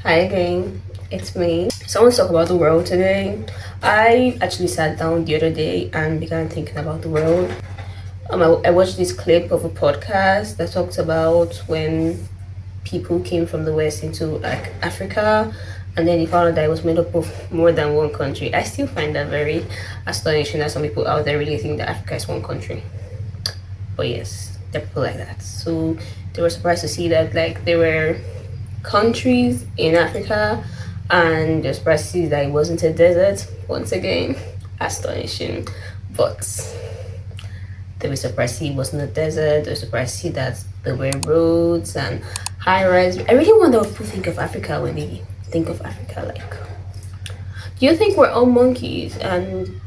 Hi again, it's me. So I want to talk about the world today. I actually sat down the other day and began thinking about the world. I watched this clip of a podcast that talks about when people came from the West into like Africa, and then he found out that it was made up of more than one country. I still find that very astonishing that some people out there really think that Africa is one country. But yes, there are people like that. So they were surprised to see that like there were countries in Africa, and they're surprised to see that it wasn't a desert. Once again, astonishing. But they were surprised to see it wasn't a desert. They were surprised to see that there were roads and high rise. I really wonder what people think of Africa when they think of Africa. Like, do you think we're all monkeys and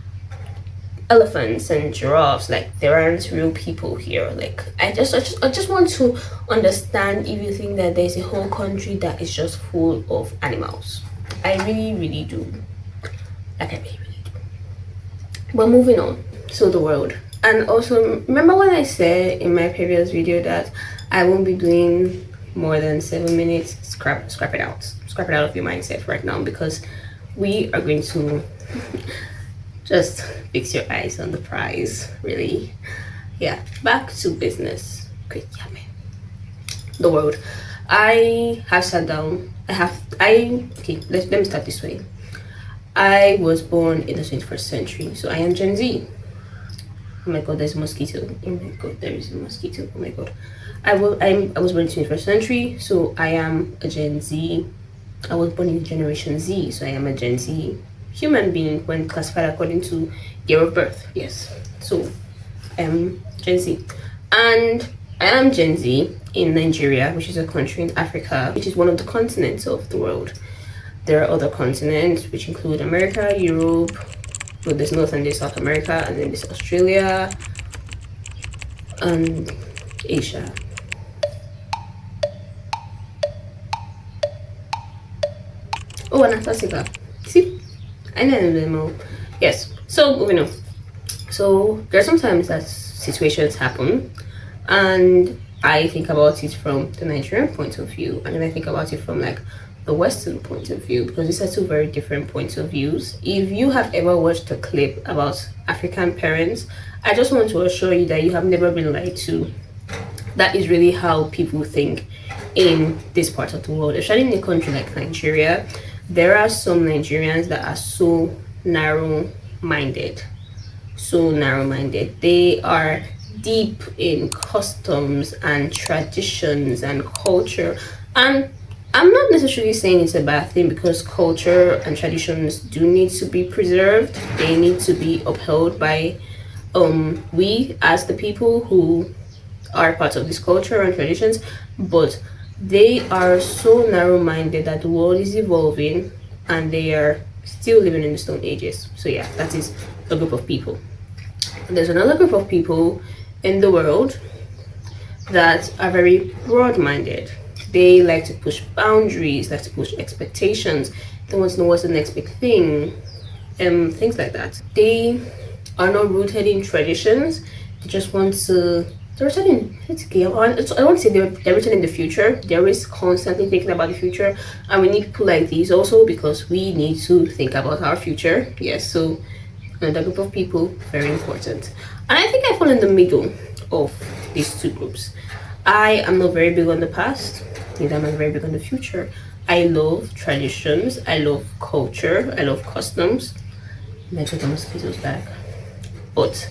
elephants and giraffes? Like, there aren't real people here. Like, I just want to understand if you think that there's a whole country that is just full of animals. I really, really do. Like, I really, really do. But moving on. So the world. And also, remember when I said in my previous video that I won't be doing more than 7 minutes? Scrap it out. Scrap it out of your mindset right now, because we are going to just fix your eyes on the prize, really. Yeah, back to business. Okay, yeah, man. The world. I have sat down. Okay, let me start this way. I was born in the 21st century, so I am Gen Z. Oh my god, there's a mosquito. Oh my god, there is a mosquito. Oh my god. I was born in the 21st century, so I am a Gen Z. I was born in Generation Z, so I am a Gen Z human being when classified according to year of birth. Yes. So I am Gen Z. And I am Gen Z in Nigeria, which is a country in Africa, which is one of the continents of the world. There are other continents which include America, Europe, but there's North and there's South America, and then there's Australia and Asia. Oh, and Antarctica. See? I know them all. Yes. So moving on. So there are sometimes that situations happen, and I think about it from the Nigerian point of view, and then I think about it from like the Western point of view, because these are two very different points of views. If you have ever watched a clip about African parents, I just want to assure you that you have never been lied to. That is really how people think in this part of the world, especially in a country like Nigeria. There are some Nigerians that are so narrow-minded. They are deep in customs and traditions and culture, and I'm not necessarily saying it's a bad thing, because culture and traditions do need to be preserved. They need to be upheld by we as the people who are part of this culture and traditions, but they are so narrow-minded that the world is evolving and they are still living in the Stone Ages. So yeah, that is a group of people. There's another group of people in the world that are very broad-minded. They like to push boundaries, like to push expectations. They want to know what's the next big thing, and things like that. They are not rooted in traditions. They just want to. They're rooted in. I want to say they're rooted in the future. They're always constantly thinking about the future, and we need people like these also, because we need to think about our future. Yes, so another group of people, very important. And I think I fall in the middle of these two groups. I am not very big on the past, neither am I very big on the future. I love traditions, I love culture, I love customs. I got the mosquitoes back. But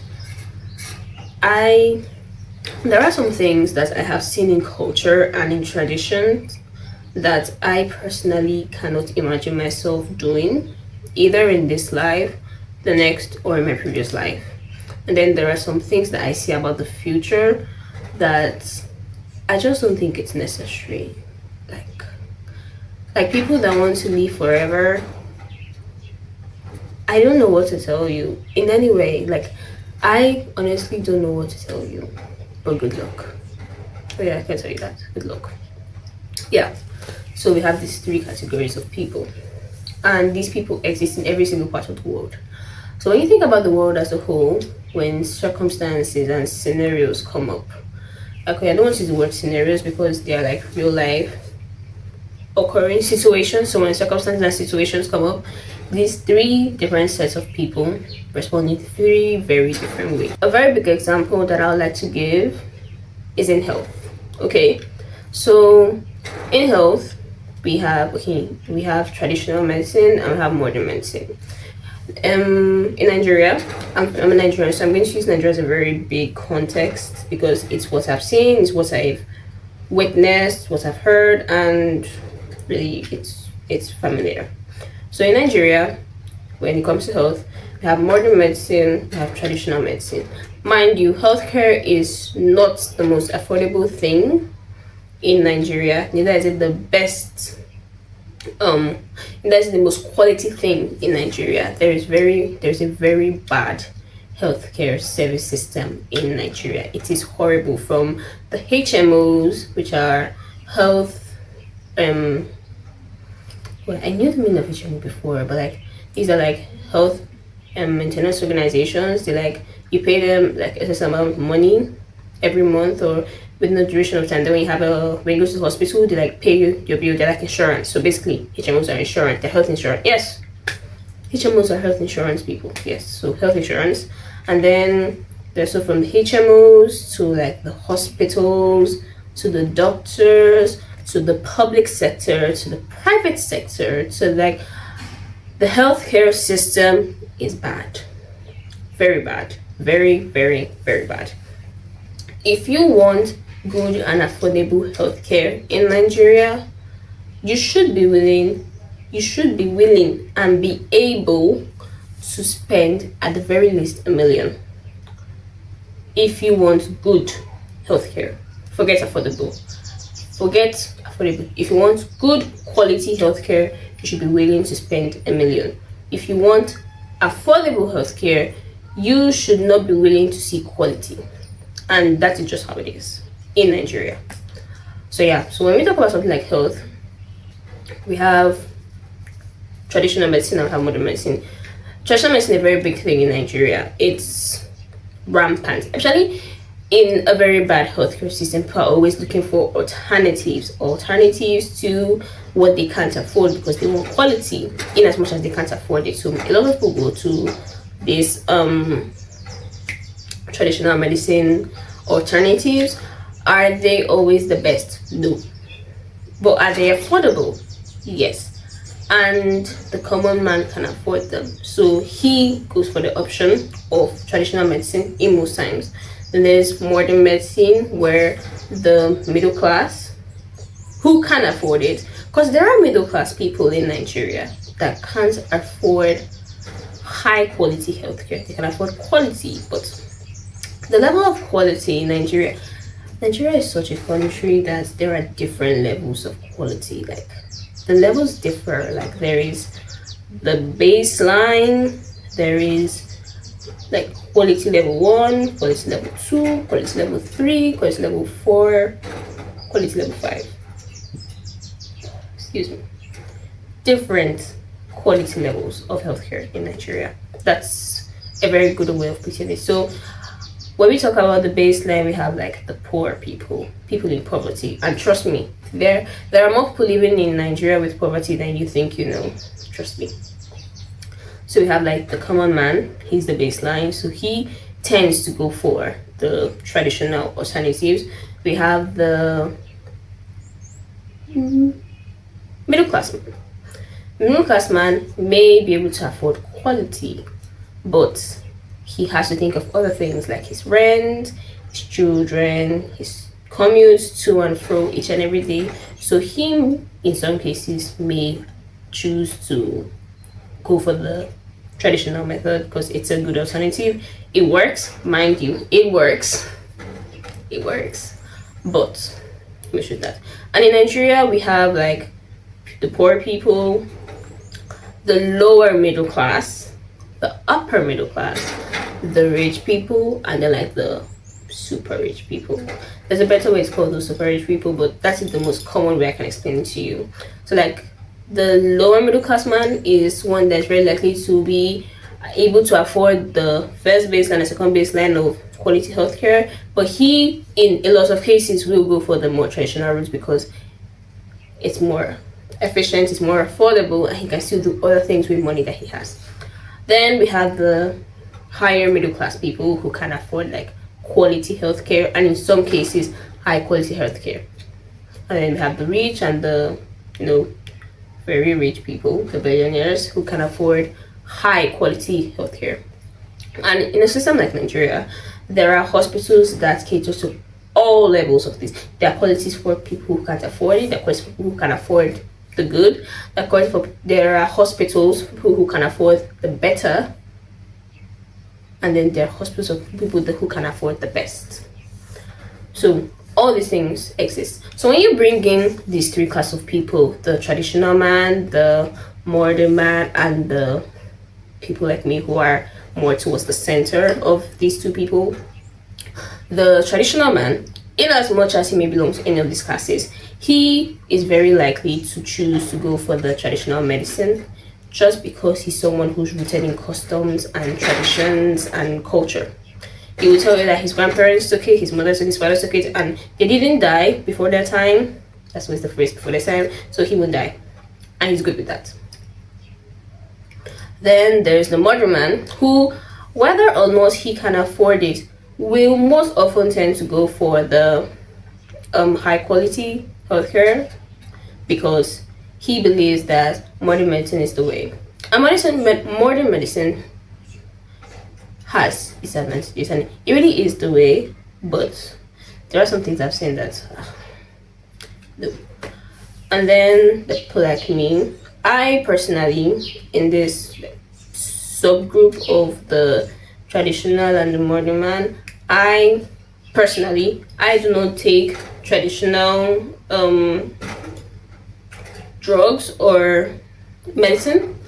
there are some things that I have seen in culture and in tradition that I personally cannot imagine myself doing, either in this life, the next, or in my previous life. And then there are some things that I see about the future that I just don't think it's necessary. Like people that want to live forever, I don't know what to tell you in any way. Like, I honestly don't know what to tell you, but good luck. Oh yeah, I can tell you that. Good luck. Yeah. So we have these three categories of people, and these people exist in every single part of the world. So when you think about the world as a whole, when circumstances and scenarios come up, okay, I don't want to use the word scenarios because they are like real life occurring situations. So when circumstances and situations come up, these three different sets of people respond in three very different ways. A very big example that I would like to give is in health. Okay, so in health, we have traditional medicine and we have modern medicine. In Nigeria, I'm a Nigerian, so I'm going to use Nigeria as a very big context because it's what I've seen, it's what I've witnessed, what I've heard, and really it's familiar. So in Nigeria, when it comes to health, we have modern medicine, we have traditional medicine. Mind you, healthcare is not the most affordable thing in Nigeria, neither is it the best that's the most quality thing in Nigeria. There's a very bad healthcare service system in Nigeria. It is horrible, from the HMOs, which are health well, I knew the meaning of HMO before, but like these are like health maintenance organizations. They like, you pay them like a certain amount of money every month or within a duration of time. Then when you go to the hospital, they like pay you your bill. They're like insurance. So basically, HMOs are insurance. They're health insurance. Yes, HMOs are health insurance people. Yes, so health insurance, and then there's so from the HMOs to like the hospitals to the doctors to the public sector to the private sector. So like the healthcare system is bad, very bad, very very very bad. If you want good and affordable healthcare in Nigeria, you should be willing and be able to spend at the very least 1 million. If you want good healthcare, forget affordable. If you want good quality healthcare, you should be willing to spend 1 million. If you want affordable healthcare, you should not be willing to see quality. And that is just how it is in Nigeria. So yeah, so when we talk about something like health, we have traditional medicine and we have modern medicine. Traditional medicine is a very big thing in Nigeria. It's rampant. Actually, in a very bad healthcare system, people are always looking for alternatives to what they can't afford because they want quality in as much as they can't afford it. So a lot of people go to this traditional medicine alternatives. Are they always the best? No. But are they affordable? Yes. And the common man can afford them, so he goes for the option of traditional medicine in most times. Then there's modern medicine, where the middle class who can afford it, because there are middle class people in Nigeria that can't afford high quality healthcare. They can afford quality, but the level of quality in Nigeria is such a country that there are different levels of quality. Like the levels differ. Like there is the baseline, there is like quality level 1, quality level 2, quality level 3, quality level 4, quality level 5. Excuse me. Different quality levels of healthcare in Nigeria. That's a very good way of putting it. So when we talk about the baseline, we have like the poor people in poverty. And trust me, there are more people living in Nigeria with poverty than you think you know. Trust me. So we have like the common man, he's the baseline. So he tends to go for the traditional alternatives. We have the middle class man. Middle class man may be able to afford quality, but he has to think of other things like his rent, his children, his commutes to and fro each and every day. So him, in some cases, may choose to go for the traditional method because it's a good alternative. It works, mind you, it works. But we should that. And in Nigeria, we have like the poor people, the lower middle class, the upper middle class, the rich people, and then like the super rich people. There's a better way to call those super rich people, but that is the most common way I can explain it to you. So like the lower middle class man is one that's very likely to be able to afford the first baseline and second baseline of quality healthcare, but he in a lot of cases will go for the more traditional routes because it's more efficient, it's more affordable, and he can still do other things with money that he has. Then we have the higher middle class people who can afford like quality healthcare, and in some cases high quality healthcare. And then we have the rich and the, you know, very rich people, the billionaires, who can afford high quality healthcare. And in a system like Nigeria, there are hospitals that cater to all levels of this. There are qualities for people who can't afford it, there are qualities for people who can afford the good, there are hospitals for people who can afford the better, and then there are hospitals of people who can afford the best. So all these things exist. So when you bring in these three classes of people, the traditional man, the modern man, and the people like me who are more towards the center of these two people, the traditional man, in as much as he may belong to any of these classes, he is very likely to choose to go for the traditional medicine just because he's someone who's rooted in customs and traditions and culture. He will tell you that his grandparents took it, his mother took it, his father took it, and they didn't die before their time. That's what's the phrase, before their time. So he will die, and he's good with that. Then there's the modern man who, whether or not he can afford it, will most often tend to go for the high quality healthcare because he believes that modern medicine is the way. And modern medicine has its advantages, and it really is the way, but there are some things I've seen that no. And then the people like me, I personally, in this subgroup of the traditional and the modern man, I do not take traditional drugs or medicine.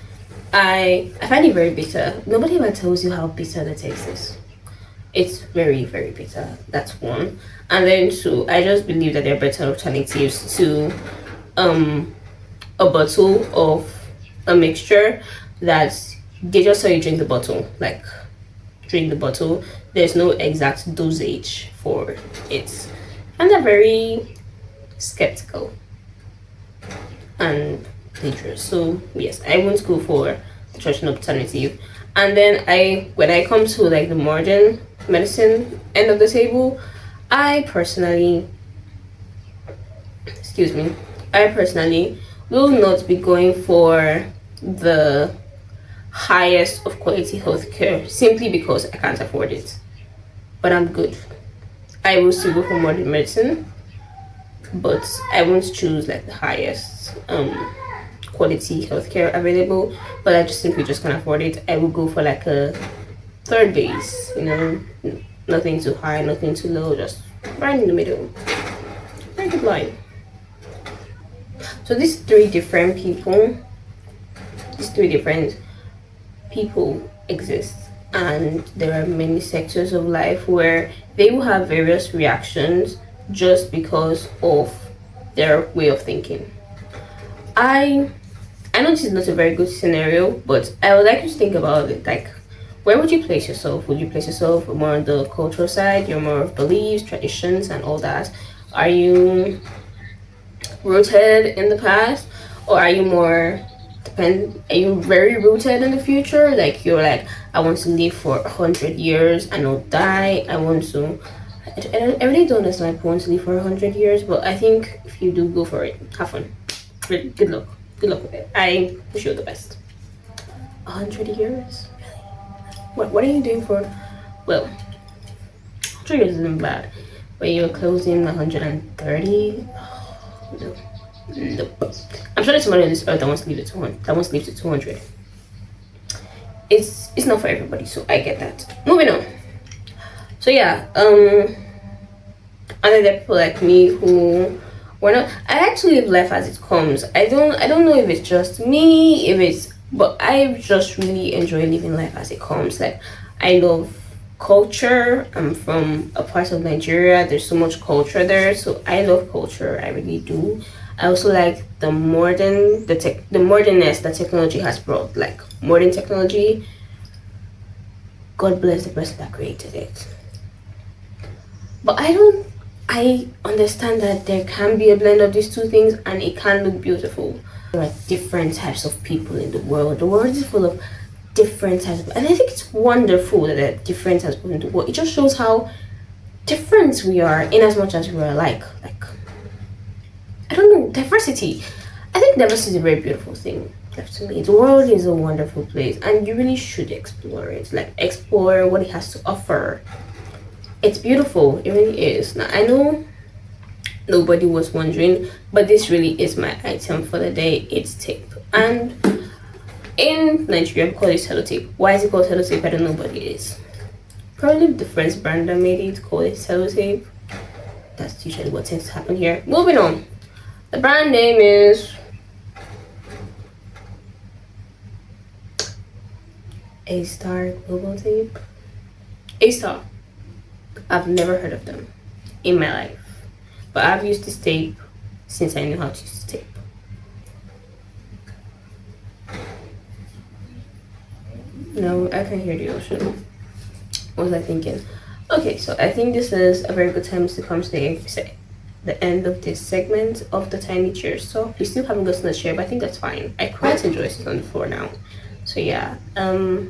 I find it very bitter. Nobody ever tells you how bitter the taste is. It's very, very bitter. That's one. And then two, I just believe that there are better alternatives to a bottle of a mixture that they just tell you drink the bottle. Like, drink the bottle. There's no exact dosage for it. And they're very skeptical and dangerous. So yes, I won't go for the traditional alternative. And then when I come to like the modern medicine end of the table, I personally will not be going for the highest of quality healthcare simply because I can't afford it. But I'm good. I will still go for modern medicine, but I won't choose like the highest quality healthcare available. But I just simply just can't afford it. I will go for like a third base, nothing too high, nothing too low, just right in the middle. Very good line. So these three different people exist, and there are many sectors of life where they will have various reactions just because of their way of thinking. I know this is not a very good scenario, but I would like you to think about it. Like, where would you place yourself? Would you place yourself more on the cultural side? You're more of beliefs, traditions, and all that. Are you rooted in the past, or are you more are you very rooted in the future? Like, you're like, I want to live for 100 years and not die. I really don't understand people want to live for 100 years, but I think if you do, go for it. Have fun. Really, good luck with it. I wish you the best. 100 years? Really? What are you doing for? Well, 100 years isn't bad, but you're closing 130. No. I'm sure there's somebody on this earth that wants to live to 200. It's not for everybody, so I get that. Moving on. So yeah, and then there are people like me who were not. I actually live life as it comes. I don't know if it's just me, but I just really enjoy living life as it comes. Like, I love culture. I'm from a part of Nigeria. There's so much culture there, so I love culture. I really do. I also like the modernness that technology has brought. Like, modern technology. God bless the person that created it. But I understand that there can be a blend of these two things and it can look beautiful. There are different types of people in the world. The world is full of different types of, and I think it's wonderful that there are different types of people in the world. It just shows how different we are in as much as we are alike. Like, I don't know, diversity. I think diversity is a very beautiful thing. Like, to me, the world is a wonderful place, and you really should explore it. Like, explore what it has to offer. It's beautiful. It really is. Now, I know nobody was wondering, but this really is my item for the day. It's tape, and in Nigeria we call it sellotape. Why is it called sellotape? I don't know, but it is. Probably the French brand that made it called it sellotape. That's usually what tends to happen here. Moving on. The brand name is A-Star Global Tape. A-Star. I've never heard of them in my life, but I've used this tape since I knew how to use this tape. No, I can hear the ocean. What was I thinking? Okay, so I think this is a very good time to come to the end of this segment of the Tiny Cheers talk. We still haven't gotten to share, but I think that's fine. I quite enjoy sitting on the floor now. So yeah, have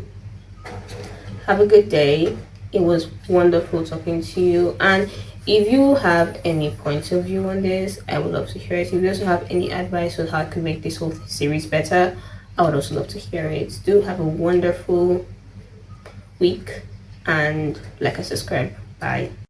a good day. It was wonderful talking to you, and if you have any points of view on this, I would love to hear it. If you also have any advice on how I could make this whole series better, I would also love to hear it. Do have a wonderful week, and like and subscribe. Bye.